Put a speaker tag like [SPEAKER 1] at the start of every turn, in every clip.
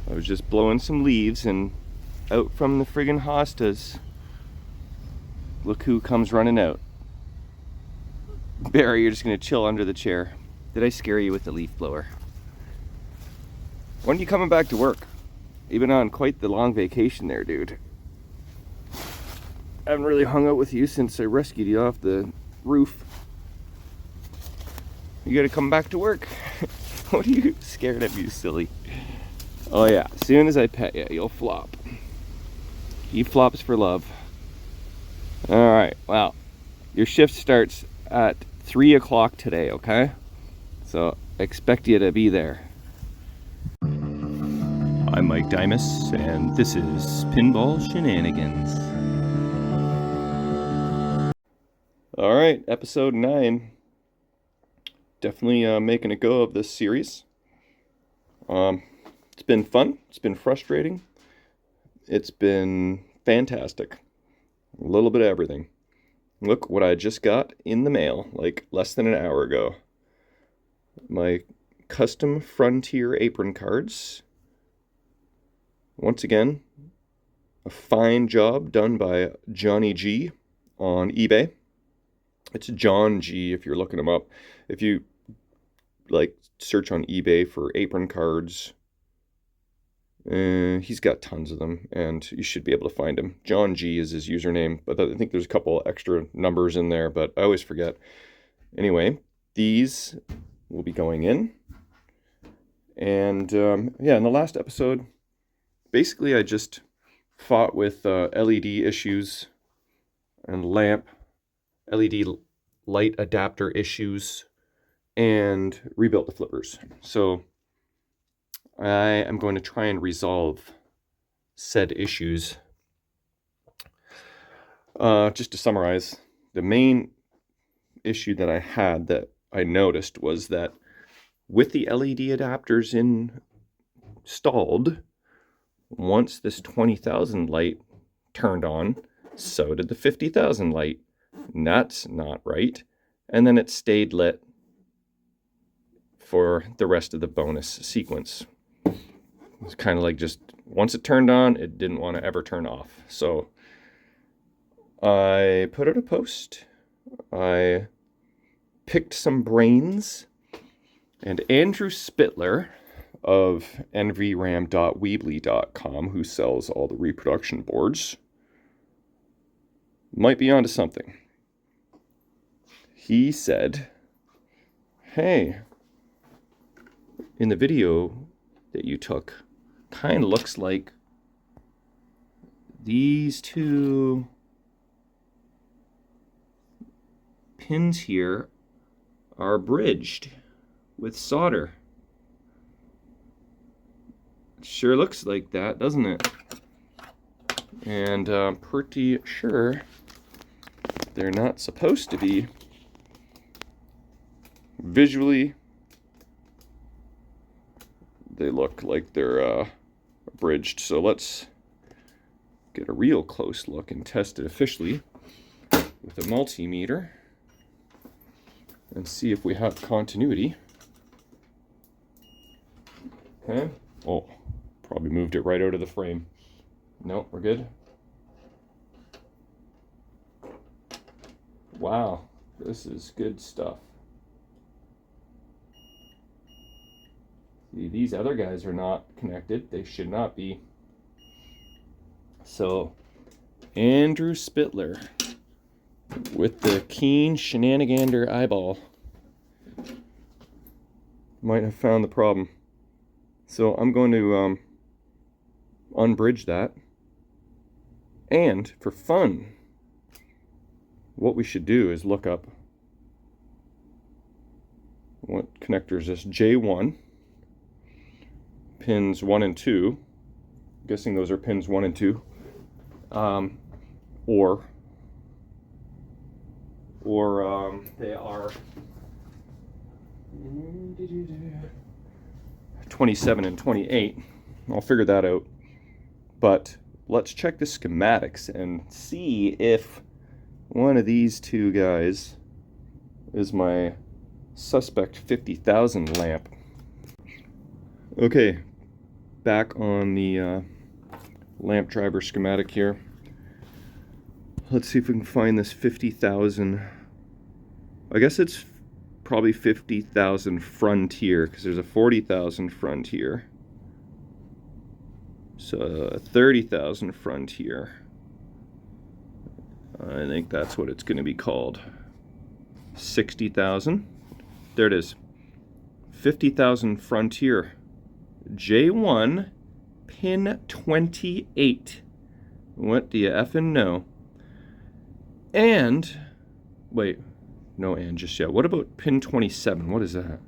[SPEAKER 1] I was just blowing some leaves, and out from the friggin' hostas, look who comes running out. Barry, you're just gonna chill under the chair. Did I scare you with the leaf blower? When are you coming back to work? You've been on quite the long vacation there, dude. I haven't really hung out with you since I rescued you off the roof. You gotta come back to work. What are you scared of, you silly? Oh yeah, as soon as I pet you, you'll flop. He flops for love. Alright, well, your shift starts at 3 o'clock today, okay? So, I expect you to be there. I'm Mike Dimas, and this is Pinball Shenanigans. Alright, episode 9. Definitely making a go of this series. It's been fun, it's been frustrating, it's been fantastic. A little bit of everything. Look what I just got in the mail, like less than an hour ago. My custom Frontier apron cards. Once again, a fine job done by Johnny G on eBay. It's John G if you're looking him up. If you like search on eBay for apron cards, he's got tons of them, and you should be able to find him. John G is his username, but I think there's a couple extra numbers in there, but I always forget. Anyway, these will be going in. And yeah, in the last episode, basically I just fought with LED issues and LED light adapter issues, and rebuilt the flippers. So I am going to try and resolve said issues. Just to summarize, the main issue that I had that I noticed was that with the LED adapters installed, once this 20,000 light turned on, so did the 50,000 light. That's not right. And then it stayed lit for the rest of the bonus sequence. It's kind of like just once it turned on, it didn't want to ever turn off. So I put out a post. I picked some brains, and Andrew Spittler of nvram.weebly.com, who sells all the reproduction boards, might be onto something. He said, hey, in the video that you took, kind of looks like these two pins here are bridged with solder. Sure looks like that, doesn't it? And I'm pretty sure they're not supposed to be. Visually, they look like they're bridged. So let's get a real close look and test it officially with a multimeter and see if we have continuity. Okay. Oh, probably moved it right out of the frame. No, we're good. Wow, this is good stuff. See, these other guys are not connected. They should not be. So, Andrew Spittler with the keen shenanigander eyeball might have found the problem. So I'm going to unbridge that. And for fun, what we should do is look up what connector is this? J1. Pins 1 and 2. I'm guessing those are pins 1 and 2. Or they are 27 and 28. I'll figure that out. But let's check the schematics and see if one of these two guys is my suspect 50,000 lamp. Okay, back on the lamp driver schematic here. Let's see if we can find this 50,000. I guess it's probably 50,000 Frontier, because there's a 40,000 Frontier. So 30,000 Frontier. I think that's what it's going to be called. 60,000. There it is. 50,000 Frontier. J1 pin 28. What do you effing know? And wait, no and just yet. What about pin 27? What is that?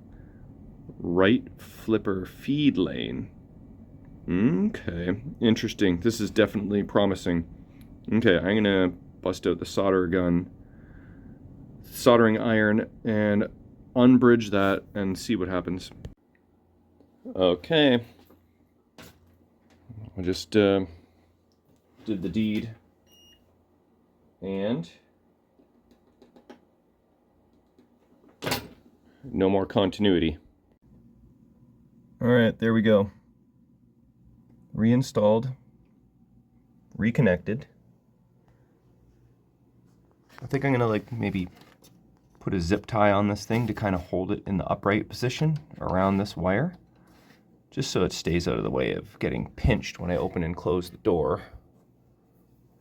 [SPEAKER 1] Right flipper feed lane. Okay, interesting. This is definitely promising. Okay, I'm gonna bust out the solder gun, soldering iron, and unbridge that and see what happens. Okay, I just did the deed, and no more continuity. All right, there we go. Reinstalled, reconnected. I think I'm gonna like maybe put a zip tie on this thing to kind of hold it in the upright position around this wire, just so it stays out of the way of getting pinched when I open and close the door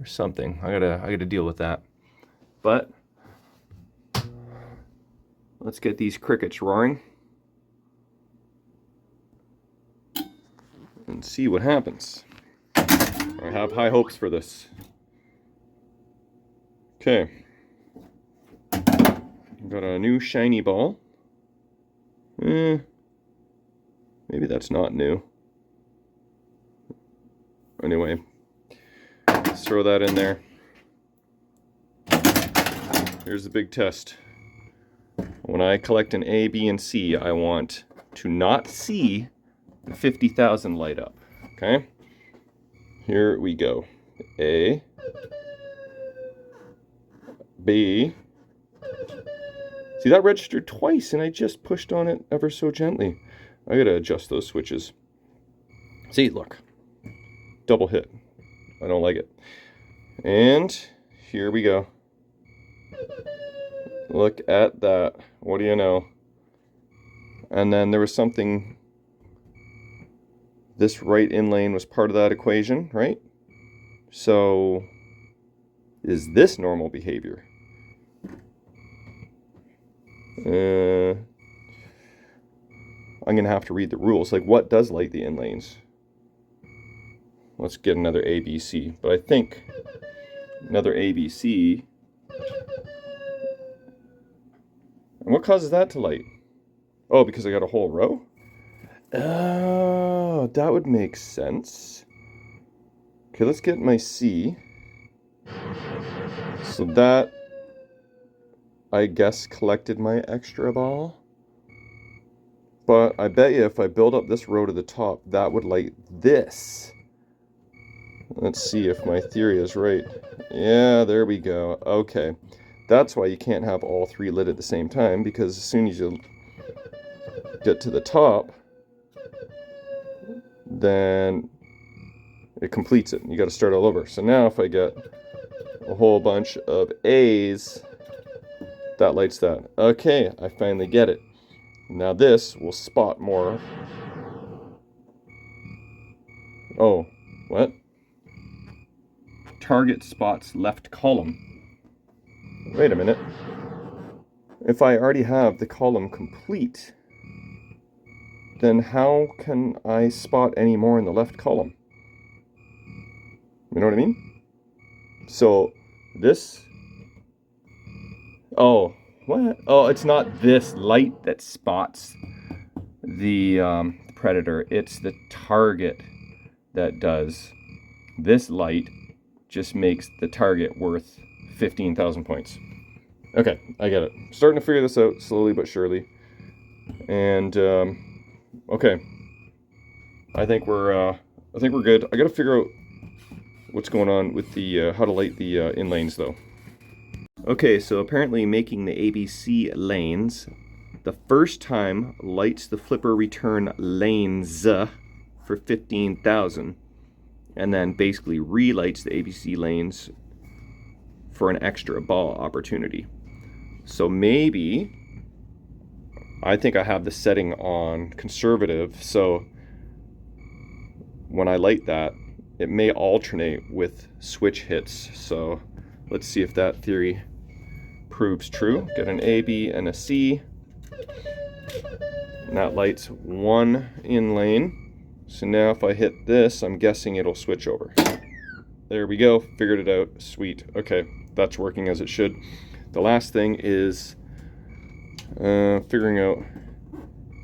[SPEAKER 1] or something. I gotta deal with that. But let's get these crickets roaring and see what happens. I have high hopes for this. Okay. Got a new shiny ball. Maybe that's not new. Anyway, let's throw that in there. Here's the big test. When I collect an A, B, and C, I want to not see the 50,000 light up. Okay? Here we go. A, B. See, that registered twice, and I just pushed on it ever so gently. I gotta adjust those switches. See, look. Double hit. I don't like it. And here we go. Look at that. What do you know? And then there was something. This right in lane was part of that equation, right? So, is this normal behavior? I'm gonna have to read the rules. Like, what does light the in lanes? Let's get another ABC. But I think another ABC. And what causes that to light? Oh, because I got a whole row? Oh, that would make sense. Okay, let's get my C. So that, I guess, collected my extra ball. But I bet you if I build up this row to the top, that would light this. Let's see if my theory is right. Yeah, there we go. Okay. That's why you can't have all three lit at the same time, because as soon as you get to the top, then it completes it. You got to start all over. So now if I get a whole bunch of A's, that lights that. Okay, I finally get it. Now this will spot more. Oh, what? Target spots left column. Wait a minute. If I already have the column complete, then how can I spot any more in the left column? You know what I mean? So this... Oh, what? Oh, it's not this light that spots the predator. It's the target that does. This light just makes the target worth 15,000 points. Okay, I get it. Starting to figure this out slowly but surely. And okay, I think we're good. I got to figure out what's going on with the how to light the in lanes though. Okay, so apparently making the ABC lanes, the first time lights the flipper return lanes, for 15,000, and then basically relights the ABC lanes for an extra ball opportunity. So maybe, I think I have the setting on conservative, so when I light that, it may alternate with switch hits. So let's see if that theory proves true. Get an A, B, and a C. And that lights one in lane. So now if I hit this, I'm guessing it'll switch over. There we go, figured it out, sweet. Okay, that's working as it should. The last thing is figuring out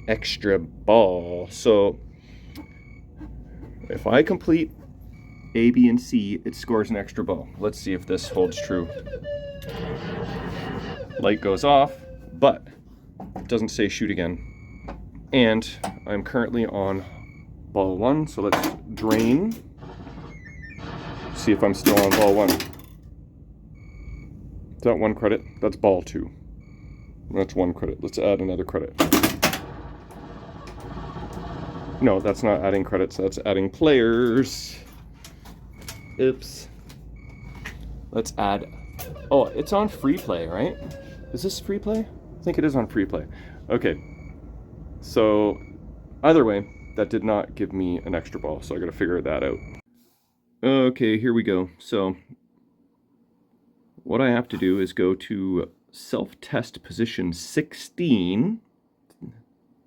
[SPEAKER 1] extra ball. So if I complete A, B, and C, it scores an extra ball. Let's see if this holds true. Light goes off, but it doesn't say shoot again. And I'm currently on ball 1, so let's drain. See if I'm still on ball 1. Is that 1 credit? That's ball 2. That's 1 credit. Let's add another credit. No, that's not adding credits, that's adding players. Oops. Let's add, oh, it's on free play, right? Is this free play? I think it is on free play. Okay, so either way, that did not give me an extra ball, so I gotta figure that out. Okay, here we go. So what I have to do is go to self-test position 16.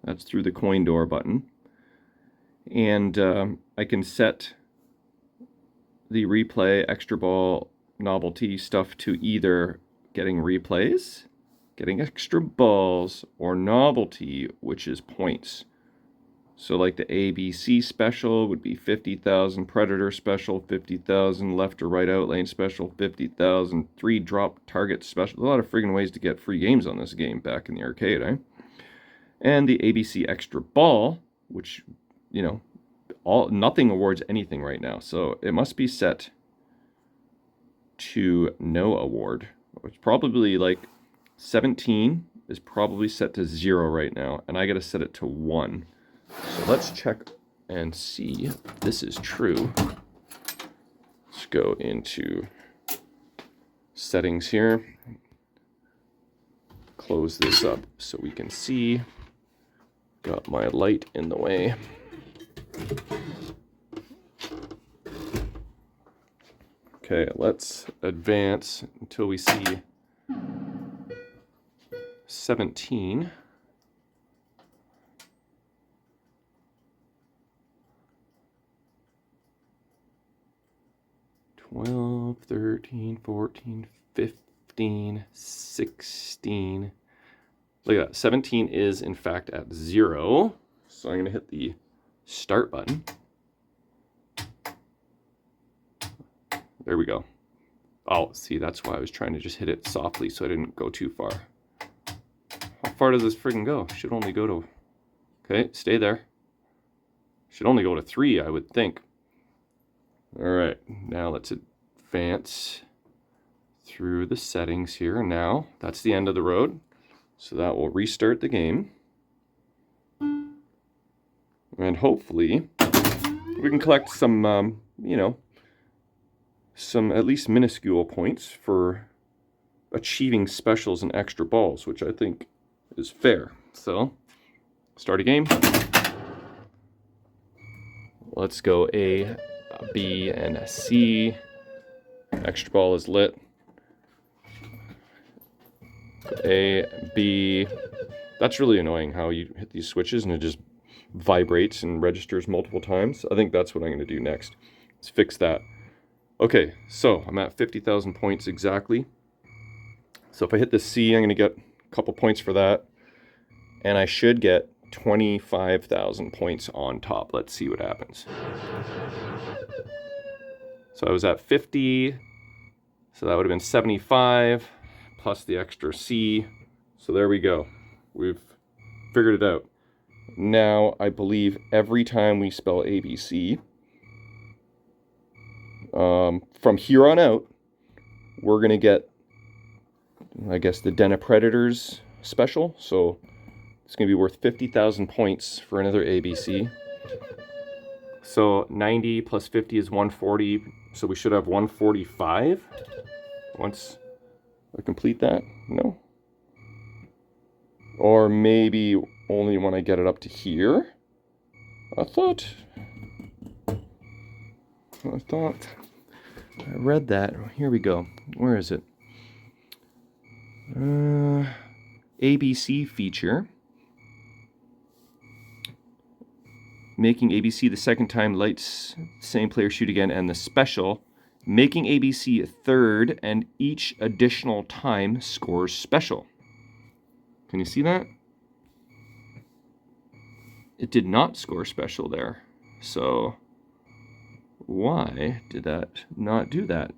[SPEAKER 1] That's through the coin door button. And I can set the replay, extra ball, novelty stuff to either getting replays, getting extra balls, or novelty, which is points. So like the ABC special would be 50,000, Predator special 50,000, left or right out lane special 50,000, 3 drop target special. A lot of friggin' ways to get free games on this game back in the arcade, eh? And the ABC extra ball, which, you know, nothing awards anything right now, so it must be set to no award. It's probably like 17 is probably set to 0 right now, and I gotta set it to 1. So let's check and see if this is true. Let's go into settings here. Close this up so we can see. Got my light in the way. Okay, let's advance until we see 17. Twelve, 13, 14, 15, 16. Look at that. 17 is in fact at 0. So I'm going to hit the start button. There we go. Oh, see, that's why I was trying to just hit it softly so I didn't go too far. How far does this friggin' go? Should only go to... Okay, stay there. Should only go to 3, I would think. Alright, now let's advance through the settings here. Now, that's the end of the road. So that will restart the game. And hopefully, we can collect some, you know, some at least minuscule points for achieving specials and extra balls, which I think is fair. So, start a game. Let's go A, B, and C. Extra ball is lit. A, B. That's really annoying how you hit these switches and it just vibrates and registers multiple times. I think that's what I'm going to do next. Let's fix that. Okay, so I'm at 50,000 points exactly. So if I hit the C, I'm going to get a couple points for that. And I should get 25,000 points on top. Let's see what happens. So I was at 50. So that would have been 75 plus the extra C. So there we go. We've figured it out. Now, I believe every time we spell ABC, from here on out, we're going to get, I guess, the Den of Predators special. So it's going to be worth 50,000 points for another ABC. So 90 plus 50 is 140. So we should have 145 once I complete that. No? Or maybe only when I get it up to here. I thought I read that. Here we go. Where is it? ABC feature. Making ABC the second time lights same player shoot again, and the special. Making ABC third and each additional time scores special. Can you see that? It did not score special there. So why did that not do that?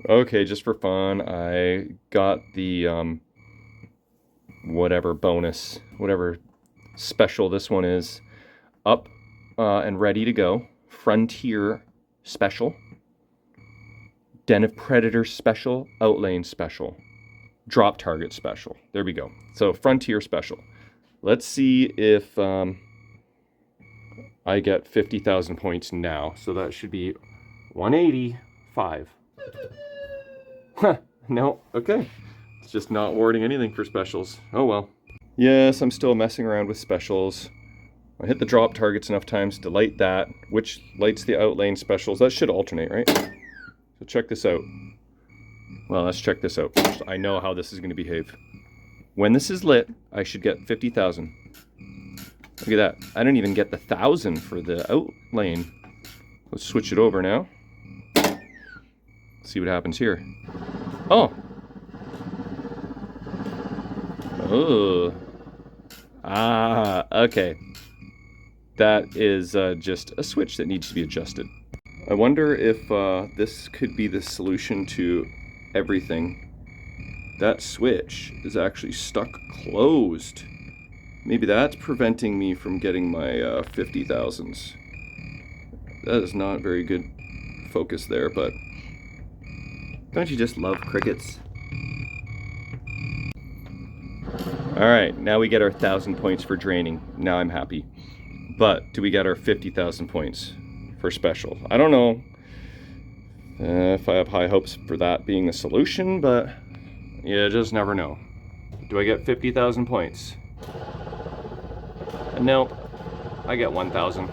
[SPEAKER 1] Okay, just for fun, I got the whatever bonus, whatever special this one is, up and ready to go. Frontier special. Den of Predators special. Outlane special. Drop target special. There we go. So Frontier special. Let's see if I get 50,000 points now. So that should be 185. Huh, no, okay. It's just not awarding anything for specials. Oh well. Yes, I'm still messing around with specials. I hit the drop targets enough times to light that, which lights the outlane specials. That should alternate, right? So check this out. Well, let's check this out first. I know how this is going to behave. When this is lit, I should get 50,000. Look at that. I don't even get the 1,000 for the outlane. Let's switch it over now. See what happens here. Oh. Oh. Ah, okay. That is just a switch that needs to be adjusted. I wonder if this could be the solution to everything. That switch is actually stuck closed. Maybe that's preventing me from getting my 50,000s. That is not very good focus there, but don't you just love crickets? Alright, now we get our 1,000 points for draining. Now I'm happy. But do we get our 50,000 points for special? I don't know if I have high hopes for that being the solution, but you just never know. Do I get 50,000 points? Nope. I get 1,000.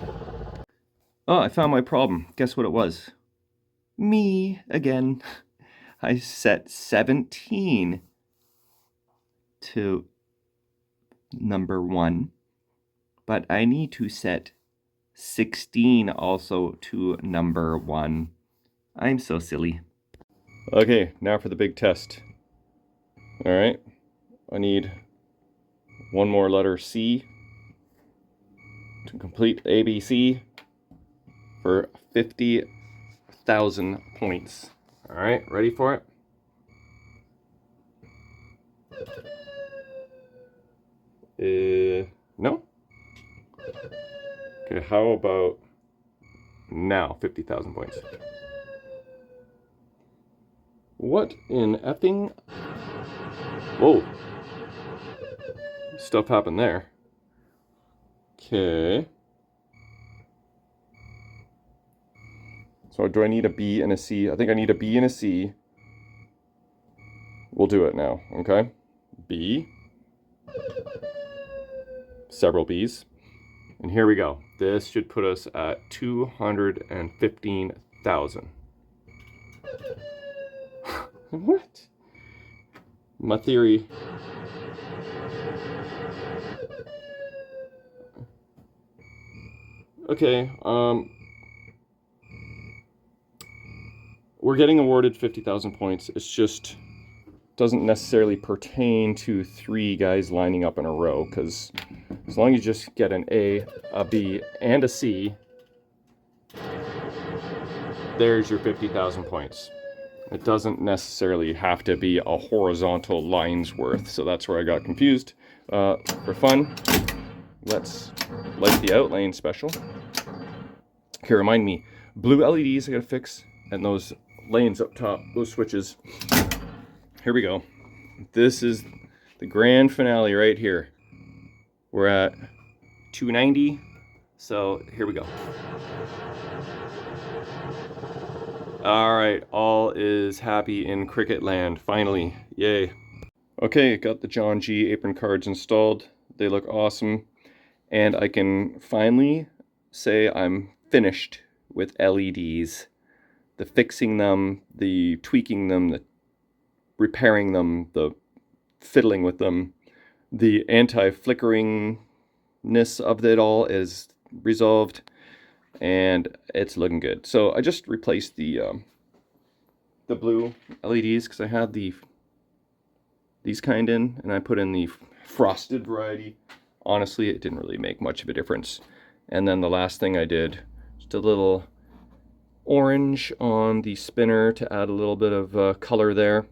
[SPEAKER 1] Oh, I found my problem. Guess what it was? Me again. I set 17 to number 1, but I need to set 16 also to number 1. I'm so silly. Okay, now for the big test. All right, I need one more letter C to complete ABC for 50,000 points. All right, ready for it? No? Okay, how about now 50,000 points? What in effing... Whoa. Stuff happened there. Okay. So do I need a B and a C? I think I need a B and a C. We'll do it now, okay? B. Several B's. And here we go. This should put us at 215,000. What? My theory. Okay, we're getting awarded 50,000 points. It's just doesn't necessarily pertain to 3 guys lining up in a row, because as long as you just get an A, a B, and a C, there's your 50,000 points. It doesn't necessarily have to be a horizontal line's worth, so that's where I got confused. For fun, let's light the outlane special. Here, remind me, blue LEDs I gotta fix, and those lanes up top, those switches. Here we go. This is the grand finale right here. We're at 290, So here we go. All right, all is happy in Cricket Land, finally, yay. Okay, got the John G apron cards installed. They look awesome. And I can finally say I'm finished with LEDs. The fixing them, the tweaking them, the repairing them, the fiddling with them, the anti-flickeringness of it all is resolved, and it's looking good. So I just replaced the blue LEDs because I had these kind in, and I put in the frosted variety. Honestly, it didn't really make much of a difference. And then the last thing I did, just a little orange on the spinner to add a little bit of color there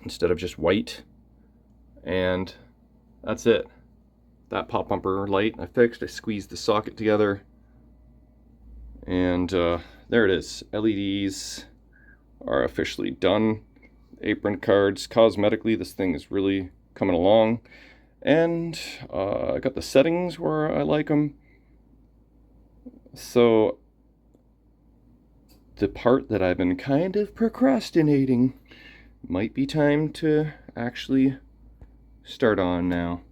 [SPEAKER 1] instead of just white. And that's it. That pop bumper light I fixed. I squeezed the socket together, and there it is. LEDs are officially done. Apron cards, cosmetically, this thing is really coming along. And I got the settings where I like them. So the part that I've been kind of procrastinating might be time to actually start on now.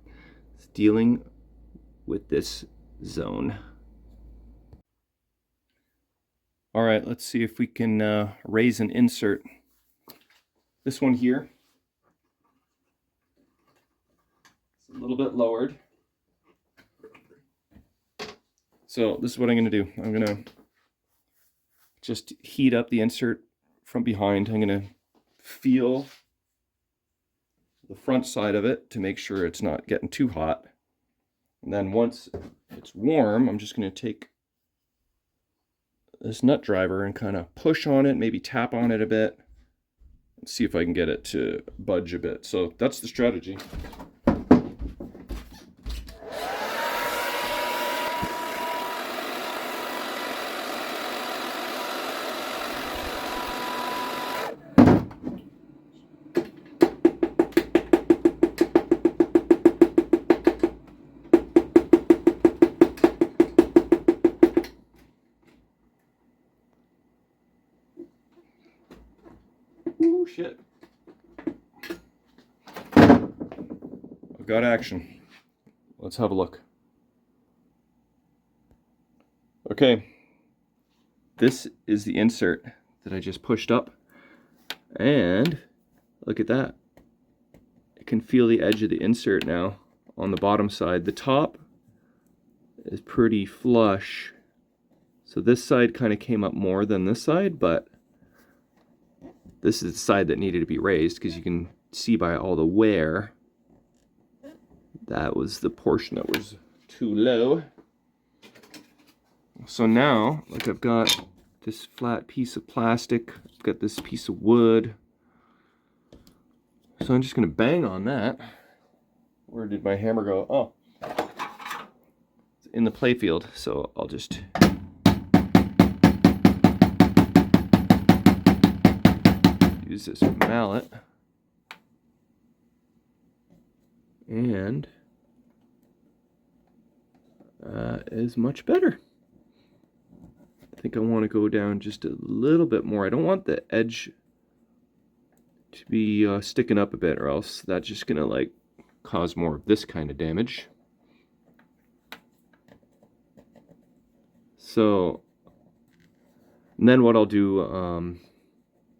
[SPEAKER 1] It's dealing with this zone. All right, let's see if we can raise an insert. This one here, it's a little bit lowered. So this is what I'm going to do. I'm going to just heat up the insert from behind. I'm going to feel the front side of it to make sure it's not getting too hot. And then once it's warm, I'm just going to take this nut driver and kind of push on it, maybe tap on it a bit, and see if I can get it to budge a bit. So that's the strategy. Ooh, shit. I've got action. Let's have a look. Okay. This is the insert that I just pushed up. And look at that. I can feel the edge of the insert now on the bottom side. The top is pretty flush. So this side kind of came up more than this side, but this is the side that needed to be raised because you can see by all the wear that was the portion that was too low. So now, like, I've got this flat piece of plastic, I've got this piece of wood. So I'm just going to bang on that. Where did my hammer go? Oh, it's in the playfield, so I'll just use this mallet, and is much better. I think I want to go down just a little bit more. I don't want the edge to be sticking up a bit, or else that's just gonna like cause more of this kind of damage. So, and then what I'll do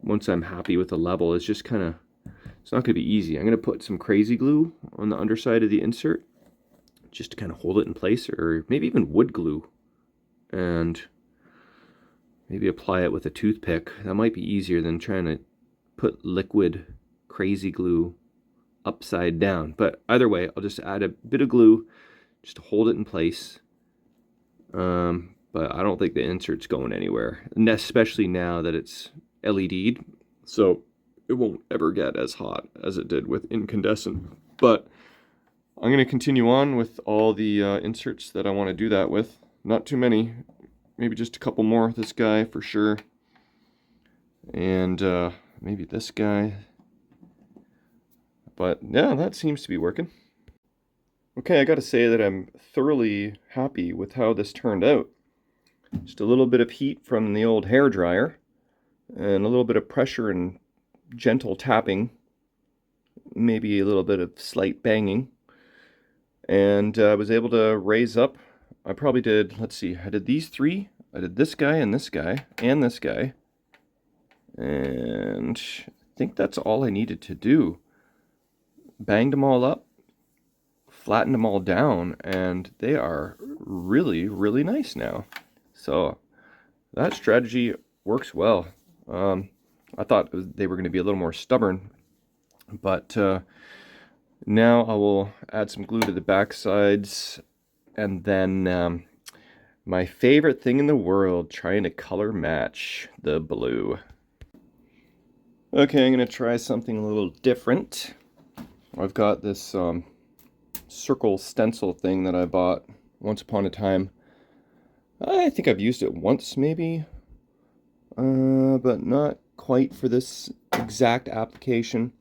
[SPEAKER 1] once I'm happy with the level is just kind of, it's not going to be easy. I'm going to put some crazy glue on the underside of the insert just to kind of hold it in place, or maybe even wood glue, and maybe apply it with a toothpick. That might be easier than trying to put liquid crazy glue upside down. But either way, I'll just add a bit of glue just to hold it in place. But I don't think the insert's going anywhere, and especially now that it's LED'd, so it won't ever get as hot as it did with incandescent. But I'm going to continue on with all the inserts that I want to do that with. Not too many, maybe just a couple more. This guy for sure, and maybe this guy. But yeah, that seems to be working. Okay, I gotta say that I'm thoroughly happy with how this turned out. Just a little bit of heat from the old hair dryer and a little bit of pressure and gentle tapping, maybe a little bit of slight banging, and I was able to raise up. I probably did, let's see, I did these three. I did this guy and this guy and this guy, and I think that's all I needed to do. Banged them all up, flattened them all down, and they are really, really nice now. So that strategy works well. I thought they were going to be a little more stubborn, but now I will add some glue to the back sides, and then my favorite thing in the world, trying to color match the blue. Okay, I'm going to try something a little different. I've got this circle stencil thing that I bought once upon a time. I think I've used it once maybe, but not quite for this exact application.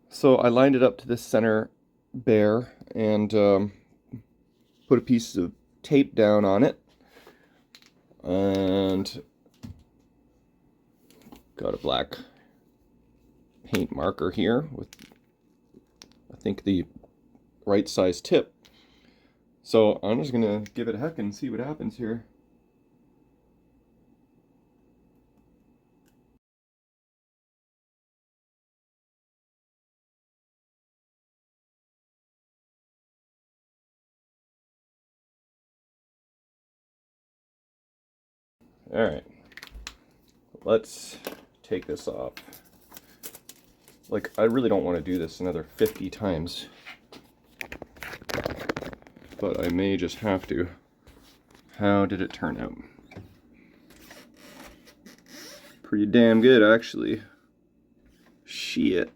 [SPEAKER 1] So I lined it up to the center bare and put a piece of tape down on it, and got a black paint marker here with, I think, the right size tip. So I'm just gonna give it a heck and see what happens here. All right, let's take this off. Like, I really don't want to do this another 50 times, but I may just have to. How did it turn out? Pretty damn good, actually. Shit.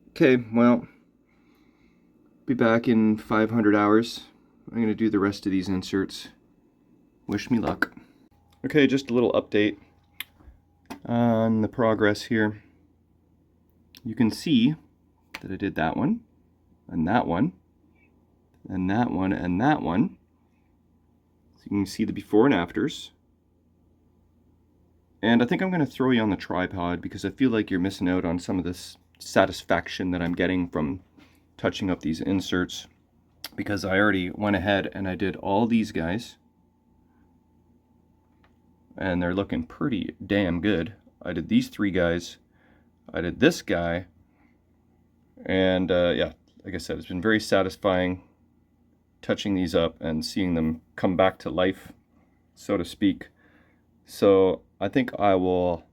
[SPEAKER 1] Okay, well, be back in 500 hours. I'm going to do the rest of these inserts. Wish me luck. Okay, just a little update on the progress here. You can see that I did that one, and that one, and that one, and that one. So you can see the before and afters. And I think I'm going to throw you on the tripod because I feel like you're missing out on some of this satisfaction that I'm getting from touching up these inserts, because I already went ahead and I did all these guys, and they're looking pretty damn good. I did these three guys, I did this guy, and yeah, like I said, it's been very satisfying touching these up and seeing them come back to life, so to speak. So I think I will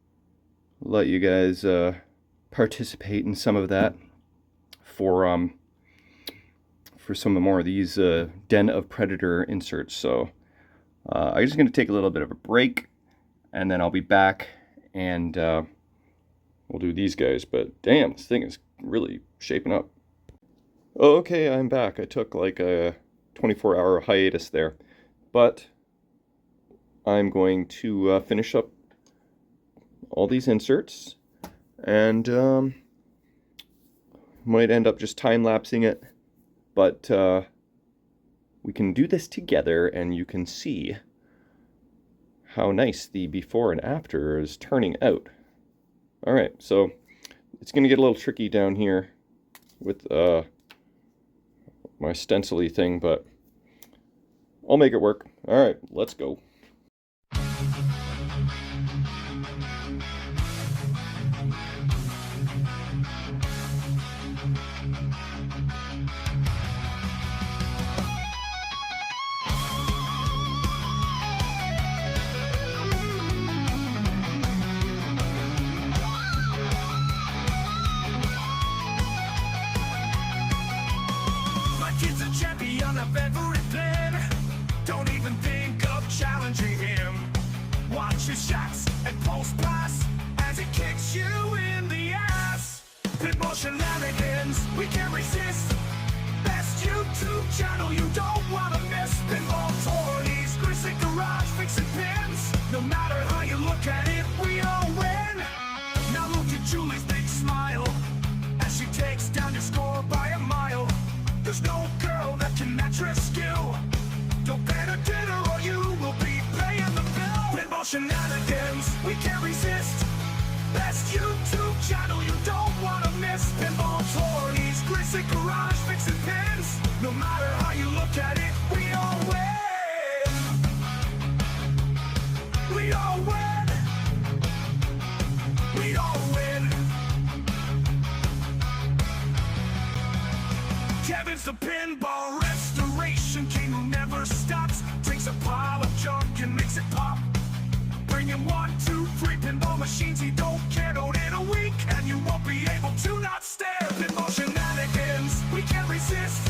[SPEAKER 1] let you guys participate in some of that for some more of these Den of Predator inserts. So I'm just going to take a little bit of a break, and then I'll be back, and we'll do these guys. But damn, this thing is really shaping up. Okay, I'm back. I took like a 24-hour hiatus there, but I'm going to finish up all these inserts, and might end up just time-lapsing it, but we can do this together, and you can see how nice the before and after is turning out. Alright, so it's going to get a little tricky down here with my stencil-y thing, but I'll make it work. Alright, let's go.
[SPEAKER 2] Shots and post pass as it kicks you in the ass. Pinball shenanigans, we can't resist. Best YouTube channel you don't wanna miss. Pinball toys, Grisly Garage, fixing pins. No matter how you look at it, we all win. Now look at Julie's big smile as she takes down your score by a mile. Shenanigans, we can't resist. Best YouTube channel you don't wanna miss. Pinball toys, glitzy garage, fixing pins. No matter how you look at it, we all win. We all win. We all win. Kevin's the pinball restoration king who never stops. Takes a pile of junk and makes it pop. Bring him 1, 2, 3 pinball machines he don't care. Don't in a week and you won't be able to not stare. Pinball Shenanigans, we can't resist.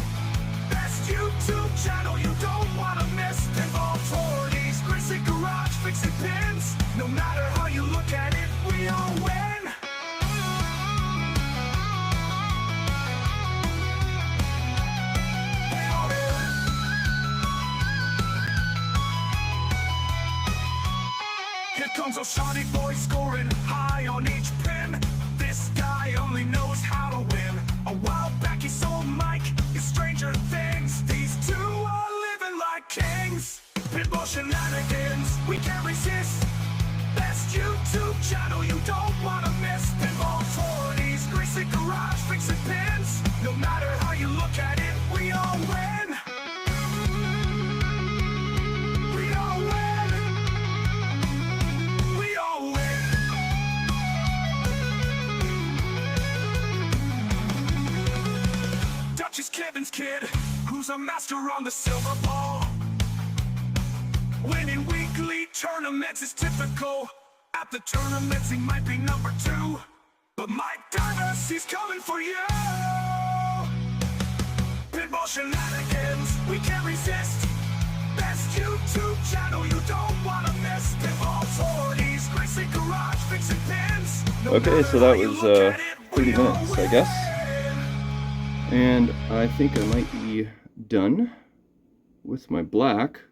[SPEAKER 2] Best YouTube channel you don't wanna miss. Pinball toys, greasy garage, fixing pins. No matter how you look at it, we all win. We all win. Here comes Oshani boy scoring high on each pin. This guy only knows how to win. A while back he sold Mike in Stranger Things. These two are living like kings. Pinball Shenanigans, we can't resist. Best YouTube channel you don't wanna miss. Pinball toys, greasy garage, fixing pins. No matter how you look at it, we all win. We all win. We all win. Dutch is Kevin's kid, who's a master on the silver ball. Winning weekly tournaments is typical. At the tournaments he might be number 2, but Mike Davis, he's coming for you. Pinball Shenanigans, we can't resist. Best YouTube channel you don't wanna miss. Pinball toys, greasy garage, fixing pins. No
[SPEAKER 1] Okay, so
[SPEAKER 2] matter
[SPEAKER 1] that
[SPEAKER 2] how
[SPEAKER 1] was
[SPEAKER 2] you look at it,
[SPEAKER 1] 30
[SPEAKER 2] we all
[SPEAKER 1] minutes, I
[SPEAKER 2] win.
[SPEAKER 1] guess. And I think I might be done with my black,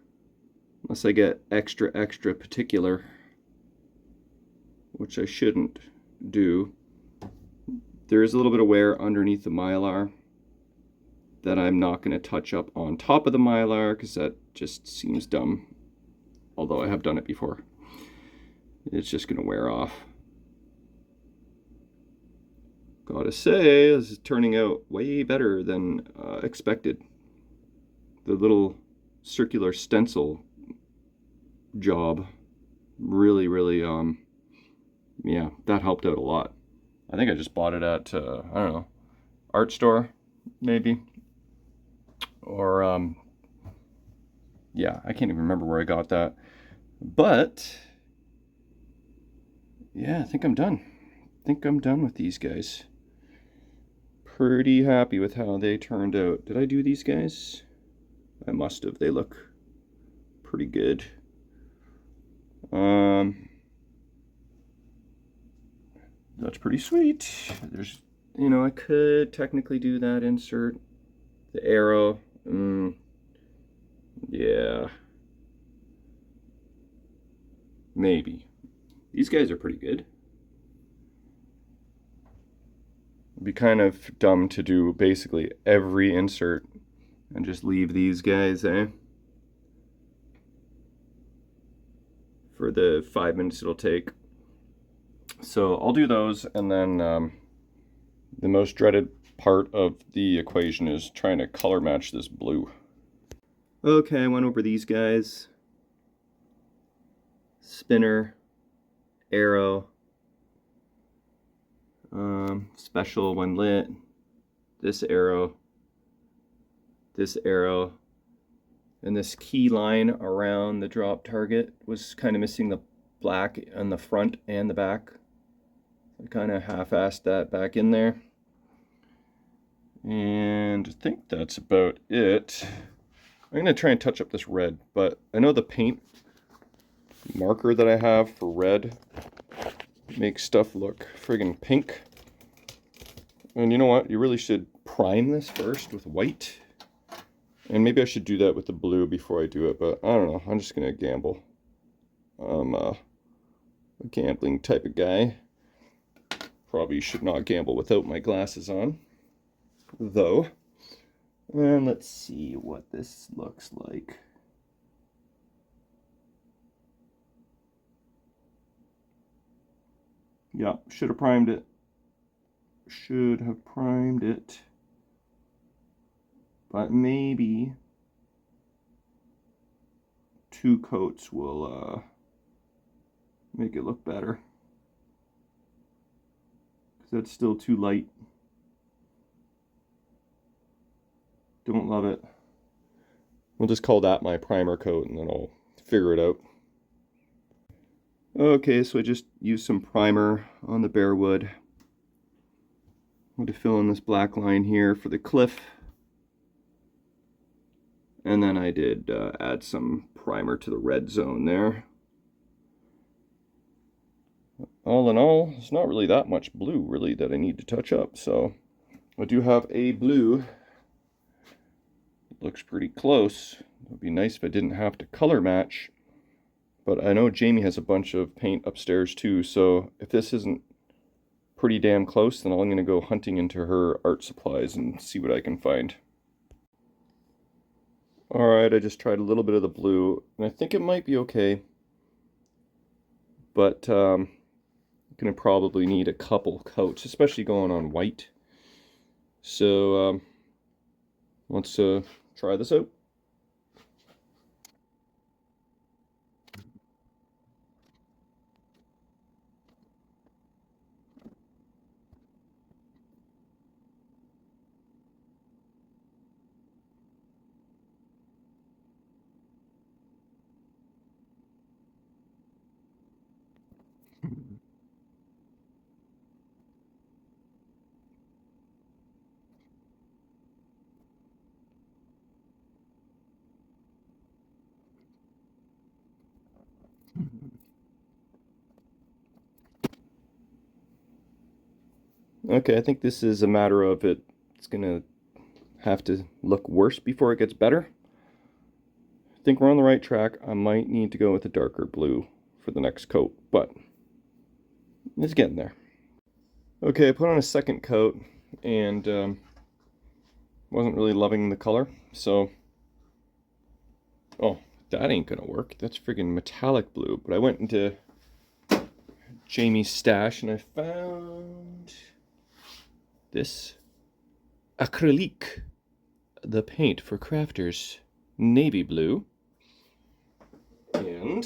[SPEAKER 1] unless I get extra particular, which I shouldn't do. There is a little bit of wear underneath the Mylar that I'm not going to touch up on top of the Mylar because that just seems dumb, although I have done it before. It's just going to wear off. Gotta say, this is turning out way better than expected. The little circular stencil job really, yeah, that helped out a lot. I think I just bought it at, I don't know, art store, maybe. Or, yeah, I can't even remember where I got that. But, yeah, I think I'm done. I think I'm done with these guys. Pretty happy with how they turned out. Did I do these guys? I must have. They look pretty good. That's pretty sweet. There's, you know, I could technically do that insert. The arrow. Yeah. Maybe. These guys are pretty good. It'd be kind of dumb to do basically every insert and just leave these guys, eh? For the 5 minutes it'll take. So I'll do those, and then the most dreaded part of the equation is trying to color match this blue. Okay, I went over these guys. Spinner, arrow, special when lit, this arrow, and this key line around the drop target was kind of missing the black on the front and the back. I kind of half-assed that back in there. And I think that's about it. I'm going to try and touch up this red, but I know the paint marker that I have for red makes stuff look friggin' pink. And you know what? You really should prime this first with white. And maybe I should do that with the blue before I do it, but I don't know. I'm just going to gamble. I'm a gambling type of guy. Probably should not gamble without my glasses on, though. And let's see what this looks like. Yeah, should have primed it. Should have primed it. But maybe 2 coats will make it look better. Because that's still too light. Don't love it. We'll just call that my primer coat and then I'll figure it out. Okay, so I just used some primer on the bare wood. I'm going to fill in this black line here for the cliff. And then I did add some primer to the red zone there. All in all, there's not really that much blue really that I need to touch up. So I do have a blue. It looks pretty close. It would be nice if I didn't have to color match. But I know Jamie has a bunch of paint upstairs too, so if this isn't pretty damn close, then I'm going to go hunting into her art supplies and see what I can find. Alright, I just tried a little bit of the blue, and I think it might be okay. But I'm going to probably need a couple coats, especially going on white. So let's try this out. Okay, I think this is a matter of it's gonna have to look worse before it gets better. I think we're on the right track. I might need to go with a darker blue for the next coat, but it's getting there. Okay, I put on a second coat and wasn't really loving the color, so oh, that ain't gonna work. That's friggin' metallic blue. But I went into Jamie's stash and I found this acrylic, the paint for crafters, navy blue. And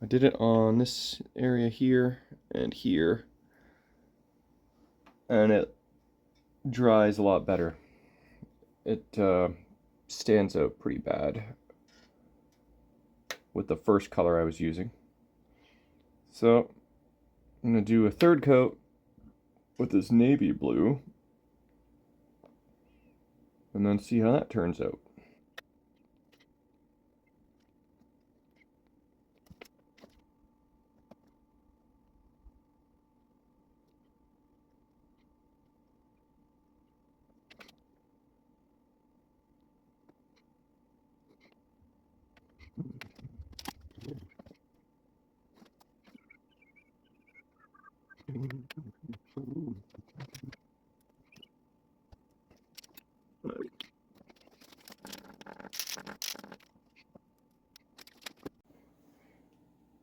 [SPEAKER 1] I did it on this area here and here, and it dries a lot better. It stands out pretty bad with the first color I was using. So I'm going to do a third coat with this navy blue and then see how that turns out.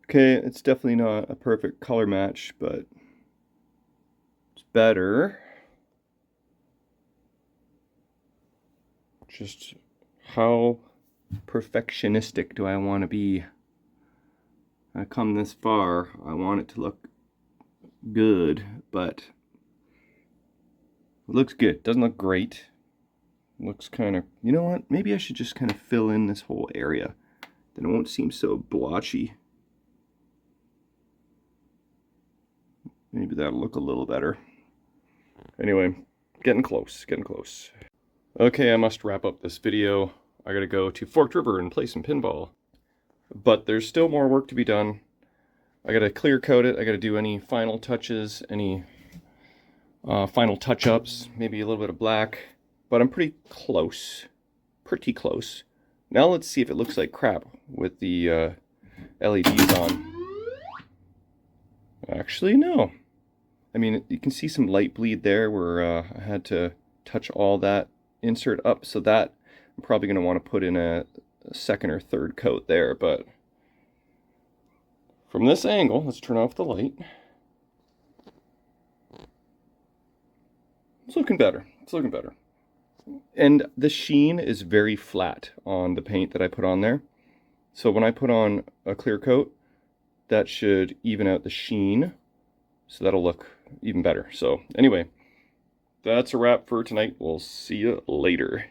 [SPEAKER 1] Okay, it's definitely not a perfect color match, but it's better. Just how perfectionistic do I want to be? I come this far, I want it to look good, but it looks good. Doesn't look great. It looks kind of, you know what? Maybe I should just kind of fill in this whole area. Then it won't seem so blotchy. Maybe that'll look a little better. Anyway, getting close, getting close. Okay, I must wrap up this video. I gotta go to Forked River and play some pinball. But there's still more work to be done. I gotta clear coat it. I gotta do any final touches, any final touch-ups, maybe a little bit of black. But I'm pretty close. Pretty close. Now let's see if it looks like crap with the LEDs on. Actually, no. I mean, you can see some light bleed there where I had to touch all that insert up, so that I'm probably going to want to put in a second or third coat there, but From this angle, let's turn off the light. It's looking better. It's looking better. And the sheen is very flat on the paint that I put on there. So when I put on a clear coat, that should even out the sheen. So that'll look even better. So anyway, that's a wrap for tonight. We'll see you later.